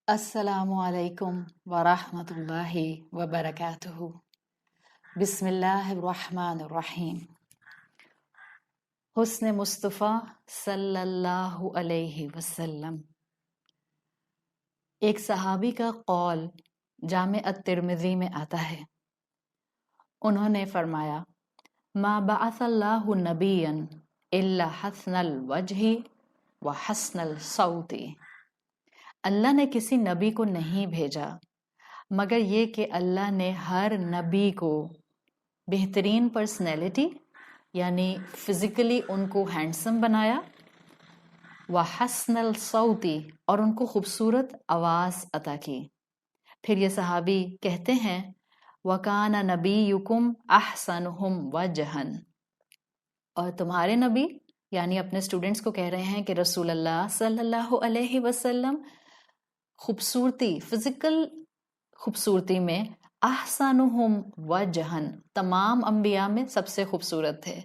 السلام علیکم ورحمۃ اللہ وبرکاتہ۔ بسم اللہ الرحمن الرحیم۔ حسن مصطفیٰ صلی اللہ علیہ وسلم۔ ایک صحابی کا قول جامع الترمذی میں آتا ہے، انہوں نے فرمایا ما بعث اللہ نبیا الا حسن الوجہ وحسن الصوت۔ اللہ نے کسی نبی کو نہیں بھیجا مگر یہ کہ اللہ نے ہر نبی کو بہترین پرسنالٹی یعنی فزیکلی ان کو ہینڈسم بنایا، وحسن الصوتی اور ان کو خوبصورت آواز عطا کی۔ پھر یہ صحابی کہتے ہیں وَكَانَ نَبِيُّكُمْ أَحْسَنُهُمْ وَجْهًا، اور تمہارے نبی یعنی اپنے اسٹوڈنٹس کو کہہ رہے ہیں کہ رسول اللہ صلی اللہ علیہ وسلم خوبصورتی، فزیکل خوبصورتی میں احسنہم وجہن، تمام انبیاء میں سب سے خوبصورت تھے،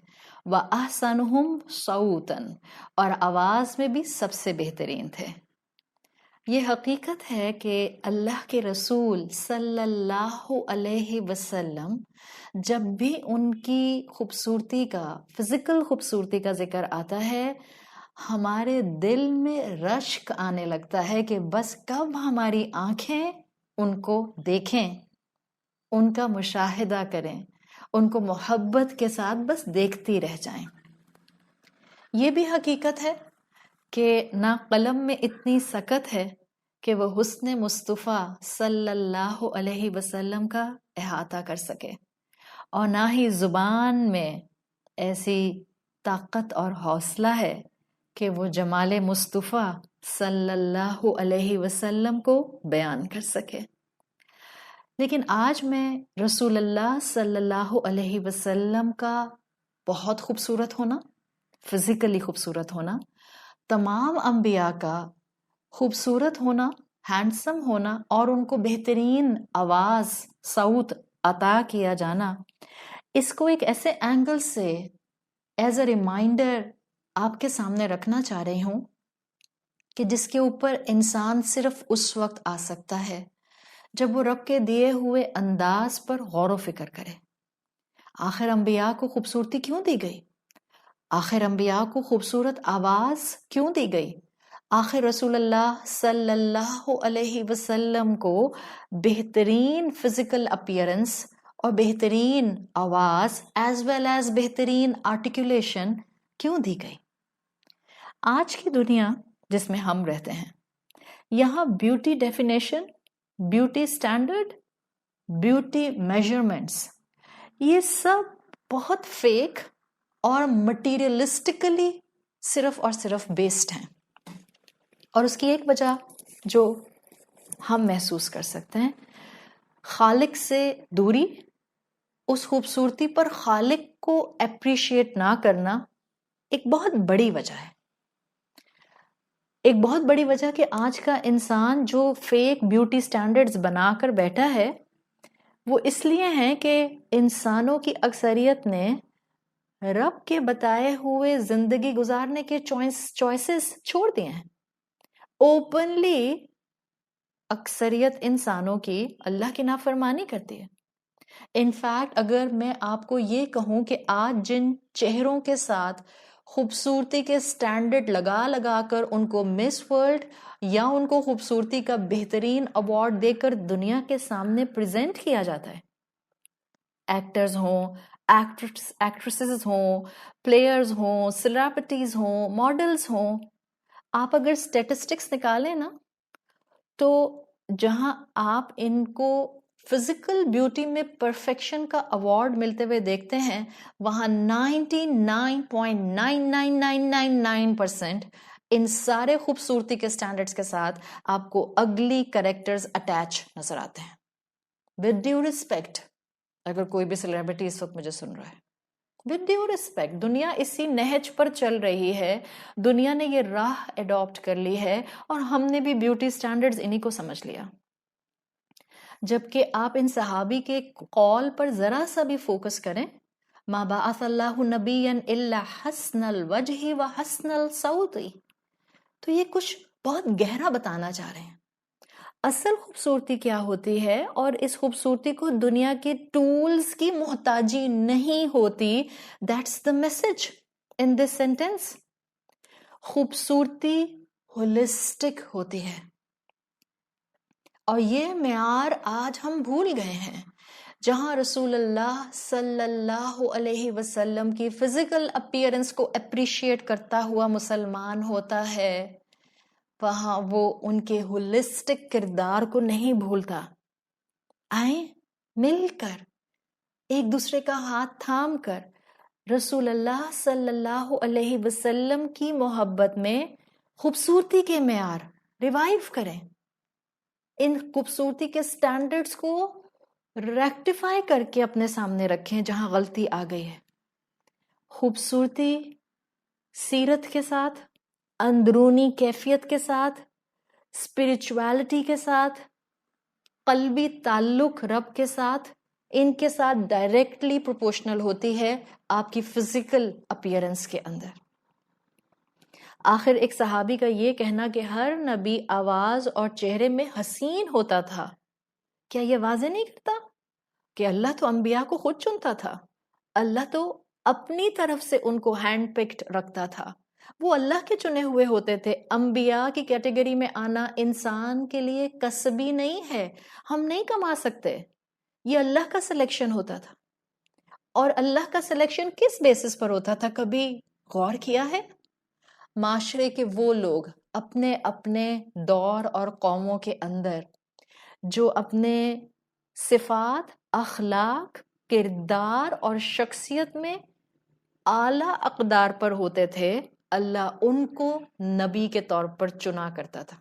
واحسنہم صوتاً اور آواز میں بھی سب سے بہترین تھے۔ یہ حقیقت ہے کہ اللہ کے رسول صلی اللہ علیہ وسلم جب بھی ان کی خوبصورتی کا، فزیکل خوبصورتی کا ذکر آتا ہے، ہمارے دل میں رشک آنے لگتا ہے کہ بس کب ہماری آنکھیں ان کو دیکھیں، ان کا مشاہدہ کریں، ان کو محبت کے ساتھ بس دیکھتی رہ جائیں۔ یہ بھی حقیقت ہے کہ نہ قلم میں اتنی سکت ہے کہ وہ حسن مصطفیٰ صلی اللہ علیہ وسلم کا احاطہ کر سکے، اور نہ ہی زبان میں ایسی طاقت اور حوصلہ ہے کہ وہ جمال مصطفیٰ صلی اللہ علیہ وسلم کو بیان کر سکے۔ لیکن آج میں رسول اللہ صلی اللہ علیہ وسلم کا بہت خوبصورت ہونا، فزیکلی خوبصورت ہونا، تمام انبیاء کا خوبصورت ہونا، ہینڈسم ہونا اور ان کو بہترین آواز، صوت عطا کیا جانا، اس کو ایک ایسے اینگل سے ایز اے ریمائنڈر آپ کے سامنے رکھنا چاہ رہی ہوں کہ جس کے اوپر انسان صرف اس وقت آ سکتا ہے جب وہ رب کے دیے ہوئے انداز پر غور و فکر کرے۔ آخر انبیاء کو خوبصورتی کیوں دی گئی؟ آخر انبیاء کو خوبصورت آواز کیوں دی گئی؟ آخر رسول اللہ صلی اللہ علیہ وسلم کو بہترین فزیکل اپیرنس اور بہترین آواز ایز ویل ایز بہترین آرٹیکولیشن کیوں دی گئی؟ آج کی دنیا جس میں ہم رہتے ہیں، یہاں beauty definition, beauty standard, beauty measurements, یہ سب بہت فیک اور مٹیریلسٹکلی صرف اور صرف بیسڈ ہیں۔ اور اس کی ایک وجہ جو ہم محسوس کر سکتے ہیں، خالق سے دوری، اس خوبصورتی پر خالق کو اپریشیٹ نہ کرنا ایک بہت بڑی وجہ ہے۔ ایک بہت بڑی وجہ کہ آج کا انسان جو فیک بیوٹی سٹینڈرڈز بنا کر بیٹھا ہے، وہ اس لیے ہیں کہ انسانوں کی اکثریت نے رب کے بتائے ہوئے زندگی گزارنے کے چوائسز چھوڑ دیے ہیں۔ اوپنلی اکثریت انسانوں کی اللہ کی نافرمانی کرتی ہے۔ انفیکٹ اگر میں آپ کو یہ کہوں کہ آج جن چہروں کے ساتھ خوبصورتی کے سٹینڈرڈ لگا لگا کر ان کو مس ورلڈ یا ان کو خوبصورتی کا بہترین ایوارڈ دے کر دنیا کے سامنے پریزنٹ کیا جاتا ہے، ایکٹرز ہوں، ایکٹریسز ہوں، پلیئرز ہوں، سیلیبریٹیز ہوں، ماڈلز ہوں، آپ اگر اسٹیٹسٹکس نکالیں نا تو جہاں آپ ان کو فزیکل بیوٹی میں پرفیکشن کا ایوارڈ ملتے ہوئے دیکھتے ہیں، وہاں 99.99999% ان سارے خوبصورتی کے سٹینڈرڈز کے ساتھ آپ کو اگلی کریکٹرز اٹیچ نظر آتے ہیں۔ ود ڈیو ریسپیکٹ، اگر کوئی بھی سیلیبریٹی اس وقت مجھے سن رہا ہے، ود ڈیو ریسپیکٹ، دنیا اسی نہج پر چل رہی ہے، دنیا نے یہ راہ اڈاپٹ کر لی ہے اور ہم نے بھی بیوٹی سٹینڈرڈز انہی کو سمجھ لیا۔ جبکہ آپ ان صحابی کے قول پر ذرا سا بھی فوکس کریں، ما بعث اللہ نبیا الا حسن الوجہ وحسن الصوت، تو یہ کچھ بہت گہرا بتانا چاہ رہے ہیں۔ اصل خوبصورتی کیا ہوتی ہے، اور اس خوبصورتی کو دنیا کے ٹولز کی محتاجی نہیں ہوتی. That's the message in this sentence. خوبصورتی ہولسٹک ہوتی ہے، اور یہ معیار آج ہم بھول گئے ہیں. جہاں رسول اللہ صلی اللہ علیہ وسلم کی فزیکل اپیئرنس کو اپریشیٹ کرتا ہوا مسلمان ہوتا ہے، وہاں وہ ان کے ہولسٹک کردار کو نہیں بھولتا. آئیں مل کر، ایک دوسرے کا ہاتھ تھام کر، رسول اللہ صلی اللہ علیہ وسلم کی محبت میں خوبصورتی کے معیار ریوائیو کریں. ان خوبصورتی کے سٹینڈرڈز کو ریکٹیفائی کر کے اپنے سامنے رکھیں جہاں غلطی آ گئی ہے. خوبصورتی سیرت کے ساتھ، اندرونی کیفیت کے ساتھ، اسپرچویلٹی کے ساتھ، قلبی تعلق رب کے ساتھ، ان کے ساتھ ڈائریکٹلی پروپورشنل ہوتی ہے آپ کی فزیکل اپیئرنس کے اندر. آخر ایک صحابی کا یہ کہنا کہ ہر نبی آواز اور چہرے میں حسین ہوتا تھا، کیا یہ واضح نہیں کرتا کہ اللہ تو انبیاء کو خود چنتا تھا؟ اللہ تو اپنی طرف سے ان کو ہینڈ پکڈ رکھتا تھا. وہ اللہ کے چنے ہوئے ہوتے تھے. انبیاء کی کیٹیگری میں آنا انسان کے لیے کسبی نہیں ہے، ہم نہیں کما سکتے. یہ اللہ کا سلیکشن ہوتا تھا. اور اللہ کا سلیکشن کس بیسس پر ہوتا تھا، کبھی غور کیا ہے؟ معاشرے کے وہ لوگ اپنے اپنے دور اور قوموں کے اندر جو اپنے صفات، اخلاق، کردار اور شخصیت میں اعلیٰ اقدار پر ہوتے تھے، اللہ ان کو نبی کے طور پر چنا کرتا تھا.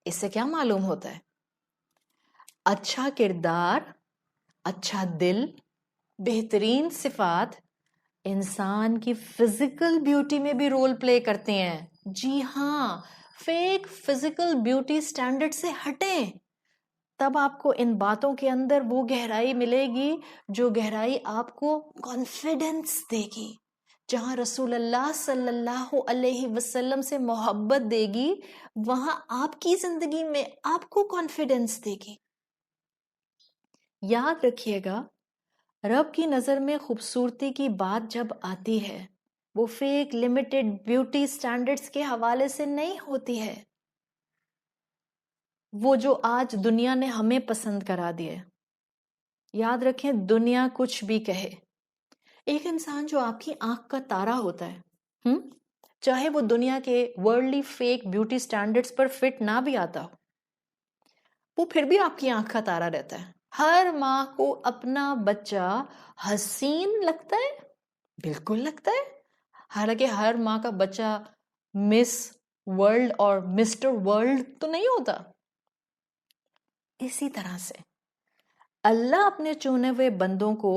اس سے کیا معلوم ہوتا ہے؟ اچھا کردار، اچھا دل، بہترین صفات انسان کی فزیکل بیوٹی میں بھی رول پلے کرتے ہیں. جی ہاں، فیک فزیکل بیوٹی سٹینڈرڈ سے ہٹیں، تب آپ کو ان باتوں کے اندر وہ گہرائی ملے گی جو گہرائی آپ کو کانفیڈنس دے گی. جہاں رسول اللہ صلی اللہ علیہ وسلم سے محبت دے گی، وہاں آپ کی زندگی میں آپ کو کانفیڈنس دے گی. یاد رکھیے گا، رب کی نظر میں خوبصورتی کی بات جب آتی ہے، وہ فیک لمیٹڈ بیوٹی سٹینڈرڈز کے حوالے سے نہیں ہوتی ہے، وہ جو آج دنیا نے ہمیں پسند کرا دیے. یاد رکھیں، دنیا کچھ بھی کہے، ایک انسان جو آپ کی آنکھ کا تارا ہوتا ہے، چاہے وہ دنیا کے ورلڈلی فیک بیوٹی سٹینڈرڈز پر فٹ نہ بھی آتا ہو، وہ پھر بھی آپ کی آنکھ کا تارا رہتا ہے. ہر ماں کو اپنا بچہ حسین لگتا ہے، بالکل لگتا ہے. حالانکہ ہر ماں کا بچہ مس ورلڈ اور مسٹر ورلڈ تو نہیں ہوتا. اسی طرح سے اللہ اپنے چنے ہوئے بندوں کو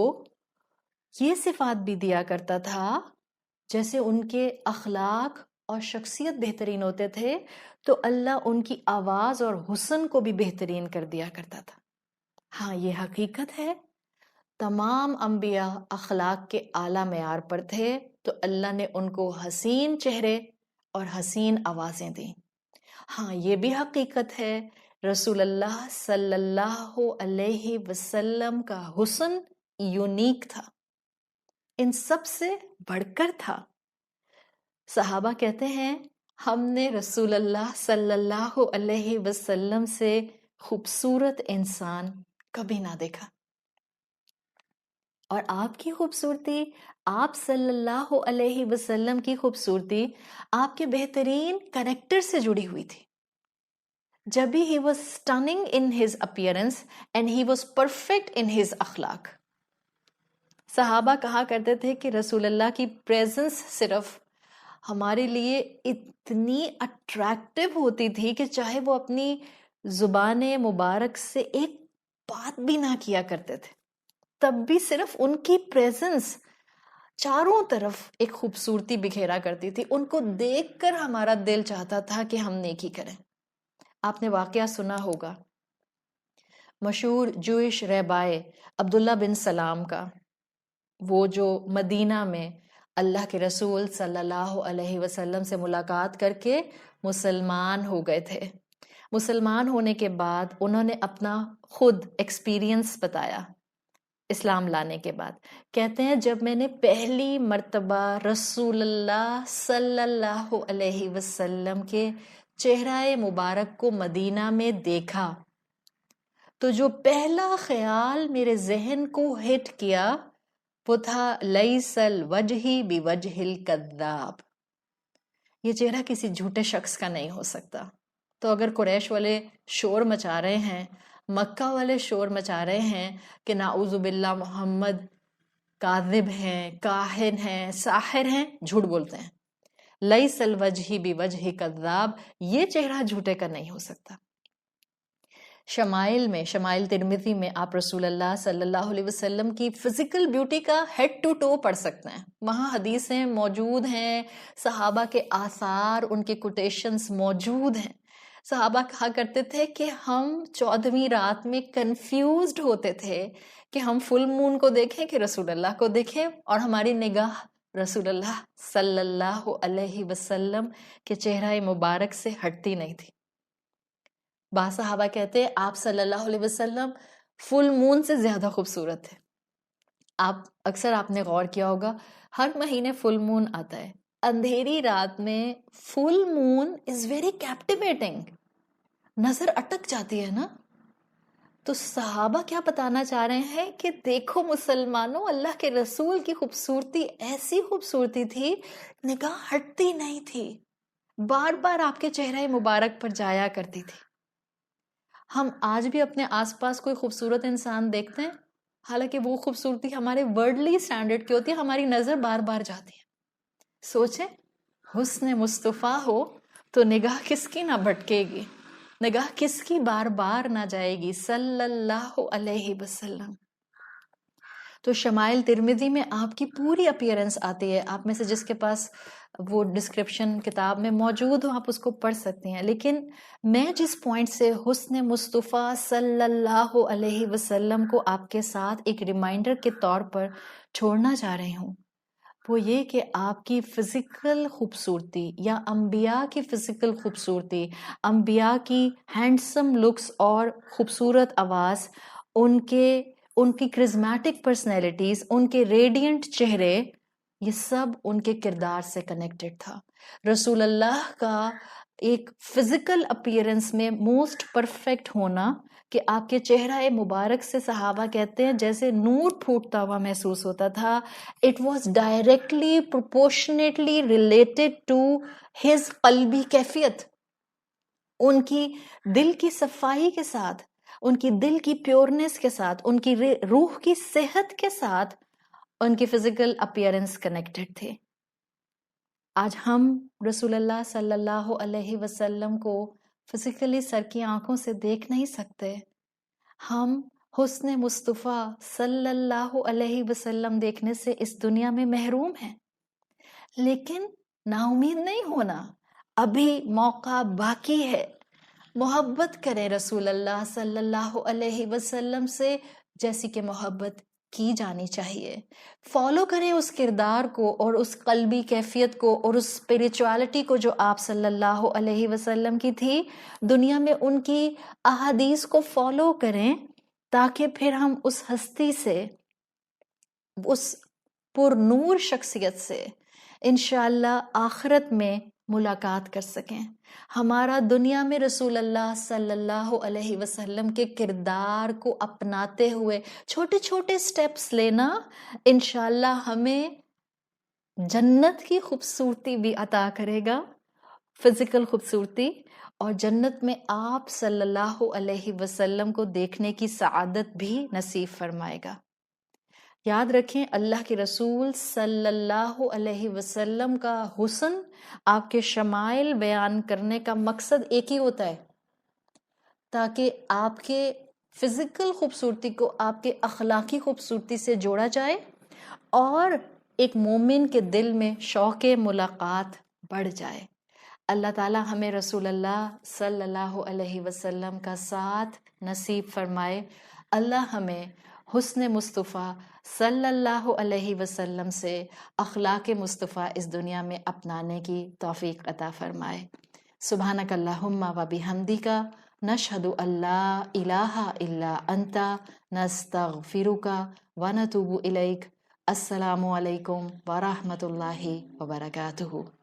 یہ صفات بھی دیا کرتا تھا، جیسے ان کے اخلاق اور شخصیت بہترین ہوتے تھے تو اللہ ان کی آواز اور حسن کو بھی بہترین کر دیا کرتا تھا. ہاں، یہ حقیقت ہے، تمام انبیاء اخلاق کے اعلیٰ معیار پر تھے تو اللہ نے ان کو حسین چہرے اور حسین آوازیں دیں. ہاں، یہ بھی حقیقت ہے، رسول اللہ صلی اللہ علیہ وسلم کا حسن یونیک تھا، ان سب سے بڑھ کر تھا. صحابہ کہتے ہیں، ہم نے رسول اللہ صلی اللہ علیہ وسلم سے خوبصورت انسان کبھی نہ دیکھا. اور آپ کی خوبصورتی، آپ صلی اللہ علیہ وسلم کی خوبصورتی آپ کے بہترین کریکٹر سے جڑی ہوئی تھی. جب بھی he was stunning in his appearance and he was perfect in his اخلاق. صحابہ کہا کرتے تھے کہ رسول اللہ کی پریزنس صرف ہمارے لیے اتنی اٹریکٹیو ہوتی تھی کہ چاہے وہ اپنی زبان مبارک سے ایک بات بھی نہ کیا کرتے تھے، تب بھی صرف ان کی پریزنس چاروں طرف ایک خوبصورتی بکھیرا کرتی تھی. ان کو دیکھ کر ہمارا دل چاہتا تھا کہ ہم نیکی کریں. آپ نے واقعہ سنا ہوگا مشہور جوئش رہبائے عبداللہ بن سلام کا، وہ جو مدینہ میں اللہ کے رسول صلی اللہ علیہ وسلم سے ملاقات کر کے مسلمان ہو گئے تھے. مسلمان ہونے کے بعد انہوں نے اپنا خود ایکسپیرینس بتایا اسلام لانے کے بعد. کہتے ہیں جب میں نے پہلی مرتبہ رسول اللہ صلی اللہ علیہ وسلم کے چہرہ مبارک کو مدینہ میں دیکھا تو جو پہلا خیال میرے ذہن کو ہٹ کیا وہ تھا لیس الوجہ بوجہ الکذاب، یہ چہرہ کسی جھوٹے شخص کا نہیں ہو سکتا. تو اگر قریش والے شور مچا رہے ہیں، مکہ والے شور مچا رہے ہیں کہ نعوذ باللہ محمد کاذب ہیں، کاہن ہیں، ساحر ہیں، جھوٹ بولتے ہیں، لیس الوجہ بوجہ کذاب، یہ چہرہ جھوٹے کا نہیں ہو سکتا. شمائل میں، شمائل ترمذی میں آپ رسول اللہ صلی اللہ علیہ وسلم کی فزیکل بیوٹی کا ہیڈ ٹو ٹو پڑھ سکتے ہیں. وہاں حدیثیں موجود ہیں، صحابہ کے آثار، ان کے کوٹیشنز موجود ہیں. صحابہ کہا کرتے تھے کہ ہم 14ویں رات میں کنفیوزڈ ہوتے تھے کہ ہم فل مون کو دیکھیں کہ رسول اللہ کو دیکھیں، اور ہماری نگاہ رسول اللہ صلی اللہ علیہ وسلم کے چہرہ مبارک سے ہٹتی نہیں تھی. بعض صحابہ کہتے ہیں آپ صلی اللہ علیہ وسلم فل مون سے زیادہ خوبصورت تھے. اکثر آپ نے غور کیا ہوگا ہر مہینے فل مون آتا ہے، اندھیری رات میں فل مون از ویری کیپٹیویٹنگ، نظر اٹک جاتی ہے نا. تو صحابہ کیا بتانا چاہ رہے ہیں کہ دیکھو مسلمانوں، اللہ کے رسول کی خوبصورتی ایسی خوبصورتی تھی، نگاہ ہٹتی نہیں تھی، بار بار آپ کے چہرہ مبارک پر جایا کرتی تھی. ہم آج بھی اپنے آس پاس کوئی خوبصورت انسان دیکھتے ہیں، حالانکہ وہ خوبصورتی ہمارے ورڈلی سٹینڈرڈ کی ہوتی ہے، ہماری نظر بار بار جاتی ہے. سوچیں حسن مصطفیٰ ہو تو نگاہ کس کی نہ بھٹکے گی، نگاہ کس کی بار بار نہ جائے گی، صلی اللہ علیہ وسلم. تو شمائل ترمذی میں آپ کی پوری اپیرنس آتی ہے. آپ میں سے جس کے پاس وہ ڈسکرپشن کتاب میں موجود ہو آپ اس کو پڑھ سکتے ہیں. لیکن میں جس پوائنٹ سے حسن مصطفیٰ صلی اللہ علیہ وسلم کو آپ کے ساتھ ایک ریمائنڈر کے طور پر چھوڑنا چاہ رہی ہوں وہ یہ کہ آپ کی فزیکل خوبصورتی یا انبیاء کی فزیکل خوبصورتی، انبیاء کی ہینڈسم لکس اور خوبصورت آواز، ان کی کرزمیٹک پرسنالٹیز، ان کے ریڈینٹ چہرے، یہ سب ان کے کردار سے کنیکٹڈ تھا. رسول اللہ کا ایک فزیکل اپیرنس میں موسٹ پرفیکٹ ہونا کہ آپ کے چہرہ مبارک سے صحابہ کہتے ہیں جیسے نور پھوٹتا ہوا محسوس ہوتا تھا. It was directly proportionately related to his قلبی کیفیت، ان کی دل کی صفائی کے ساتھ، ان کی دل کی پیورنس کے ساتھ، ان کی روح کی صحت کے ساتھ ان کی فزیکل اپیرنس کنیکٹڈ تھے. آج ہم رسول اللہ صلی اللہ علیہ وسلم کو فزیکلی سر کی آنکھوں سے دیکھ نہیں سکتے. ہم حسن مصطفیٰ صلی اللہ علیہ وسلم دیکھنے سے اس دنیا میں محروم ہیں. لیکن نا امید نہیں ہونا، ابھی موقع باقی ہے. محبت کریں رسول اللہ صلی اللہ علیہ وسلم سے جیسی کہ محبت کی جانی چاہیے. فالو کریں اس کردار کو اور اس قلبی کیفیت کو اور اس اسپریچوالٹی کو جو آپ صلی اللہ علیہ وسلم کی تھی. دنیا میں ان کی احادیث کو فالو کریں تاکہ پھر ہم اس ہستی سے، اس پر نور شخصیت سے انشاءاللہ آخرت میں ملاقات کر سکیں. ہمارا دنیا میں رسول اللہ صلی اللہ علیہ وسلم کے کردار کو اپناتے ہوئے چھوٹے چھوٹے سٹیپس لینا انشاءاللہ ہمیں جنت کی خوبصورتی بھی عطا کرے گا، فزیکل خوبصورتی، اور جنت میں آپ صلی اللہ علیہ وسلم کو دیکھنے کی سعادت بھی نصیب فرمائے گا. یاد رکھیں اللہ کے رسول صلی اللہ علیہ وسلم کا حسن، آپ کے شمائل بیان کرنے کا مقصد ایک ہی ہوتا ہے تاکہ آپ کے فزیکل خوبصورتی کو آپ کے اخلاقی خوبصورتی سے جوڑا جائے اور ایک مومن کے دل میں شوق ملاقات بڑھ جائے. اللہ تعالی ہمیں رسول اللہ صلی اللہ علیہ وسلم کا ساتھ نصیب فرمائے. اللہ ہمیں حسن مصطفیٰ صلی اللہ علیہ وسلم سے اخلاق مصطفیٰ اس دنیا میں اپنانے کی توفیق عطا فرمائے. سبحانک اللہم و بحمدک نشہد ان لا الہ الا انت نستغفرک ونتوب الیک۔ السلام علیکم ورحمۃ اللہ وبرکاتہ۔